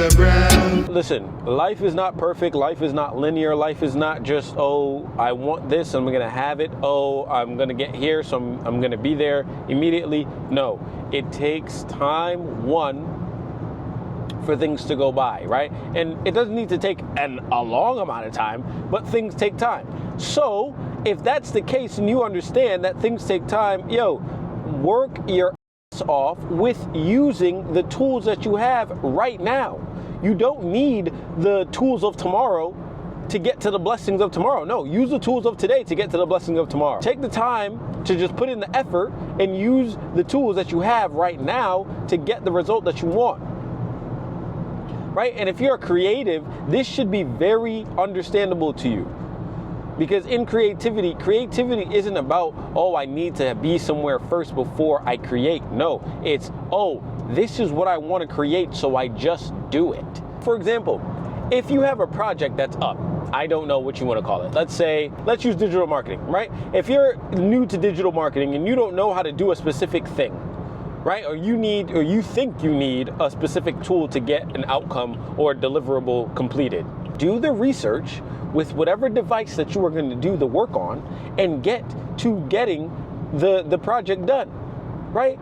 Mr. Brown. Listen, life is not perfect. Life is not linear. Life is not just, oh, I want this, I'm going to have it. Oh, I'm going to get here, so I'm going to be there immediately. No, it takes time, for things to go by, right? And it doesn't need to take a long amount of time, but things take time. So if that's the case and you understand that things take time, work your ass off with using the tools that you have right now. You don't need the tools of tomorrow to get to the blessings of tomorrow. No, use the tools of today to get to the blessings of tomorrow. Take the time to just put in the effort and use the tools that you have right now to get the result that you want. Right? And if you're a creative, this should be very understandable to you. Because in creativity isn't about, oh, I need to be somewhere first before I create. No, it's, oh, this is what I want to create, so I just do it. For example, if you have a project that's up, I don't know what you want to call it. Let's use digital marketing, right? If you're new to digital marketing and you don't know how to do a specific thing, right? Or you think you need a specific tool to get an outcome or deliverable completed. Do the research with whatever device that you are going to do the work on and get to getting the project done, right?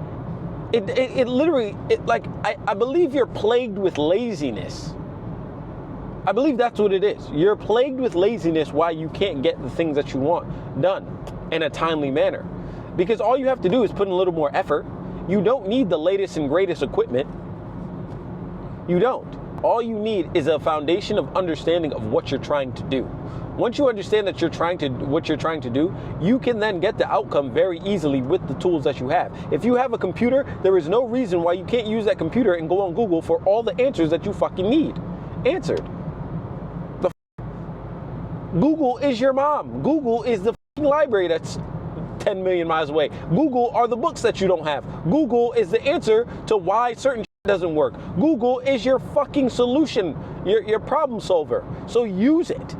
It literally, I believe you're plagued with laziness. I believe that's what it is. You're plagued with laziness why you can't get the things that you want done in a timely manner. Because all you have to do is put in a little more effort. You don't need the latest and greatest equipment. You don't. All you need is a foundation of understanding of what you're trying to do. Once you understand that what you're trying to do, you can then get the outcome very easily with the tools that you have. If you have a computer, there is no reason why you can't use that computer and go on Google for all the answers that you fucking need answered. Google is your mom. Google is the fucking library that's 10 million miles away. Google are the books that you don't have. Google is the answer to why certain doesn't work. Google is your fucking solution, your problem solver. So use it.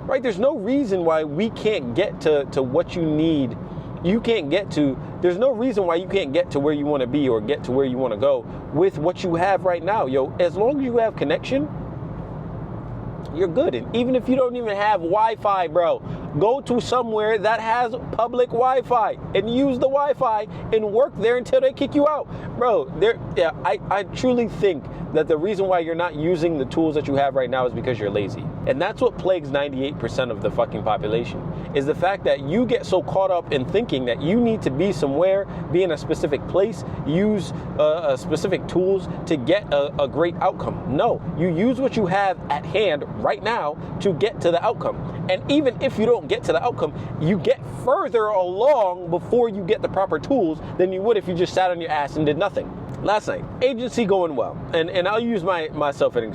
Right? There's no reason why we can't get to what you need. There's no reason why you can't get to where you want to be or get to where you want to go with what you have right now. As long as you have connection, you're good. And even if you don't even have Wi-Fi, bro, go to somewhere that has public Wi-Fi and use the Wi-Fi and work there until they kick you out. Bro, I truly think that the reason why you're not using the tools that you have right now is because you're lazy. And that's what plagues 98% of the fucking population, is the fact that you get so caught up in thinking that you need to be somewhere, be in a specific place, use specific tools to get a great outcome. No, you use what you have at hand right now to get to the outcome. And even if you don't get to the outcome, you get further along before you get the proper tools than you would if you just sat on your ass and did nothing. Last night, agency going well, and I'll use myself as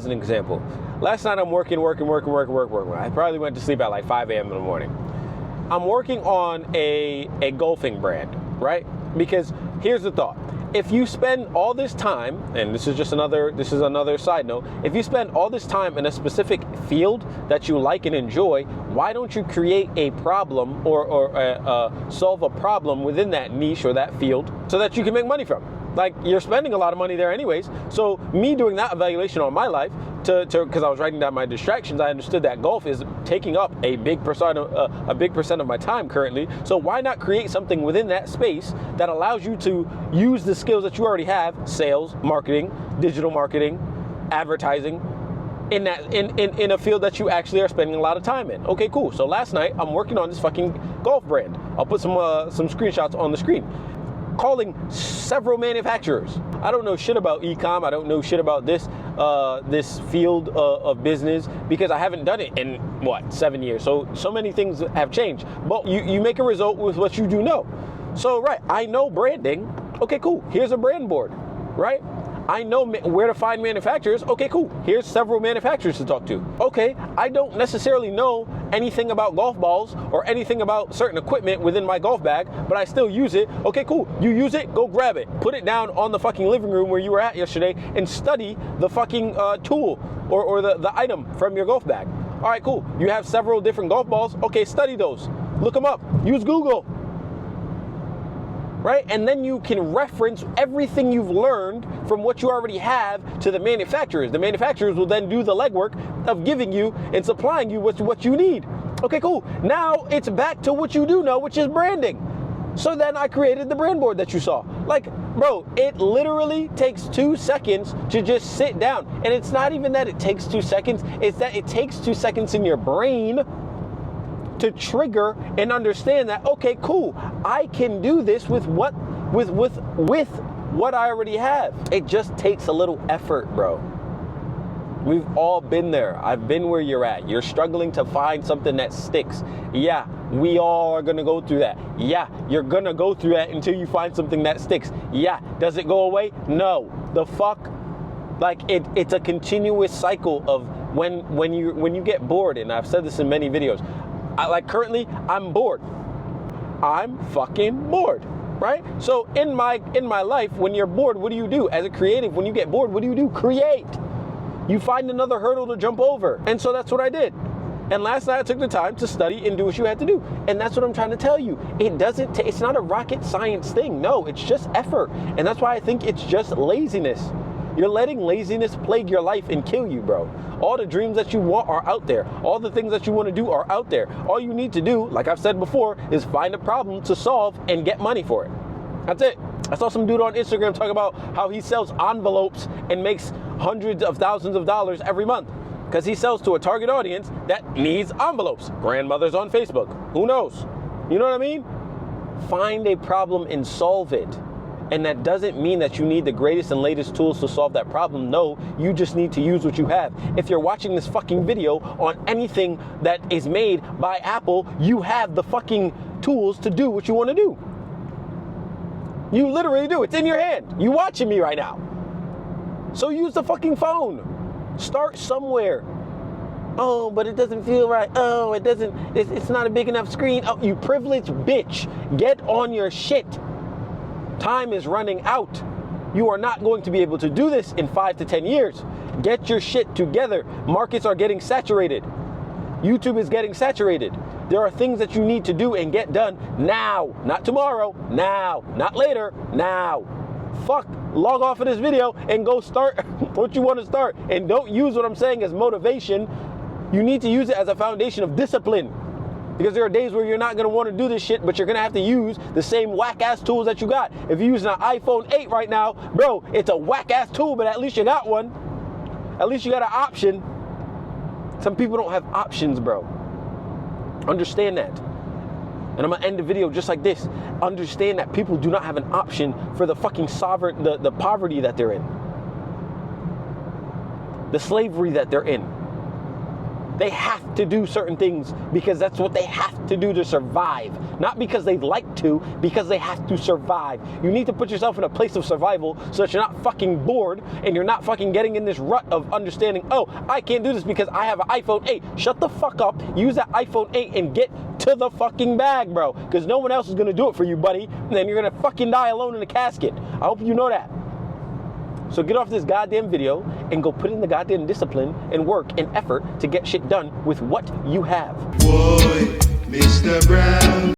an example. Last night I'm working. I probably went to sleep at like 5 a.m. in the morning. I'm working on a golfing brand, right? Because here's the thought. If you spend all this time, and this is another side note, if you spend all this time in a specific field that you like and enjoy, why don't you create a problem or solve a problem within that niche or that field so that you can make money from? Like, you're spending a lot of money there anyways. So me doing that evaluation on my life, because I was writing down my distractions, I understood that golf is taking up a big percent of my time currently. So why not create something within that space that allows you to use the skills that you already have, sales, marketing, digital marketing, advertising, in a field that you actually are spending a lot of time in. Okay, cool. So last night I'm working on this fucking golf brand. I'll put some screenshots on the screen. Calling several manufacturers. I don't know shit about e-com. I don't know shit about this field of business because I haven't done it in 7 years. So many things have changed. But you make a result with what you do know. So right, I know branding. Okay, cool. Here's a brand board, right? I know where to find manufacturers. Okay, cool. Here's several manufacturers to talk to. Okay, I don't necessarily know anything about golf balls or anything about certain equipment within my golf bag, but I still use it. Okay, cool. You use it, go grab it. Put it down on the fucking living room where you were at yesterday and study the fucking tool or the item from your golf bag. All right, cool. You have several different golf balls. Okay, study those. Look them up. Use Google. right? And then you can reference everything you've learned from what you already have to the manufacturers. The manufacturers will then do the legwork of giving you and supplying you with what you need. Okay, cool. Now it's back to what you do know, which is branding. So then I created the brand board that you saw. Like, bro, it literally takes 2 seconds to just sit down. And it's not even that it takes 2 seconds, it's that it takes 2 seconds in your brain to trigger and understand that, okay, cool, I can do this with what I already have. It just takes a little effort, bro. We've all been there. I've been where you're at. You're struggling to find something that sticks. Yeah, we all are gonna go through that. Yeah, you're gonna go through that until you find something that sticks. Yeah, does it go away? No. The fuck? Like, it's a continuous cycle of when you get bored, and I've said this in many videos. Currently, I'm bored. I'm fucking bored, right? So in my life, when you're bored, what do you do? As a creative, when you get bored, what do you do? Create. You find another hurdle to jump over. And so that's what I did. And last night I took the time to study and do what you had to do. And that's what I'm trying to tell you. It's not a rocket science thing. No, it's just effort. And that's why I think it's just laziness. You're letting laziness plague your life and kill you, bro. All the dreams that you want are out there. All the things that you want to do are out there. All you need to do, like I've said before, is find a problem to solve and get money for it. That's it. I saw some dude on Instagram talk about how he sells envelopes and makes hundreds of thousands of dollars every month because he sells to a target audience that needs envelopes. Grandmothers on Facebook. Who knows? You know what I mean? Find a problem and solve it. And that doesn't mean that you need the greatest and latest tools to solve that problem. No, you just need to use what you have. If you're watching this fucking video on anything that is made by Apple, you have the fucking tools to do what you want to do. You literally do. It's in your hand. You watching me right now. So use the fucking phone. Start somewhere. Oh, but it doesn't feel right. Oh, it's not a big enough screen. Oh, you privileged bitch. Get on your shit. Time is running out. You are not going to be able to do this in 5 to 10 years. Get your shit together. Markets are getting saturated. YouTube is getting saturated. There are things that you need to do and get done now, not tomorrow, now, not later, now. Fuck, log off of this video and go start what you want to start. And don't use what I'm saying as motivation. You need to use it as a foundation of discipline. Because there are days where you're not going to want to do this shit, but you're going to have to use the same whack-ass tools that you got. If you're using an iPhone 8 right now, bro, it's a whack-ass tool, but at least you got one. At least you got an option. Some people don't have options, bro. Understand that. And I'm going to end the video just like this. Understand that people do not have an option for the fucking the poverty that they're in. The slavery that they're in. They have to do certain things because that's what they have to do to survive. Not because they'd like to, because they have to survive. You need to put yourself in a place of survival so that you're not fucking bored and you're not fucking getting in this rut of understanding, oh, I can't do this because I have an iPhone 8. Shut the fuck up, use that iPhone 8 and get to the fucking bag, bro. Because no one else is gonna do it for you, buddy. And then you're gonna fucking die alone in a casket. I hope you know that. So get off this goddamn video and go put in the goddamn discipline and work and effort to get shit done with what you have. Boy, Mr. Brown.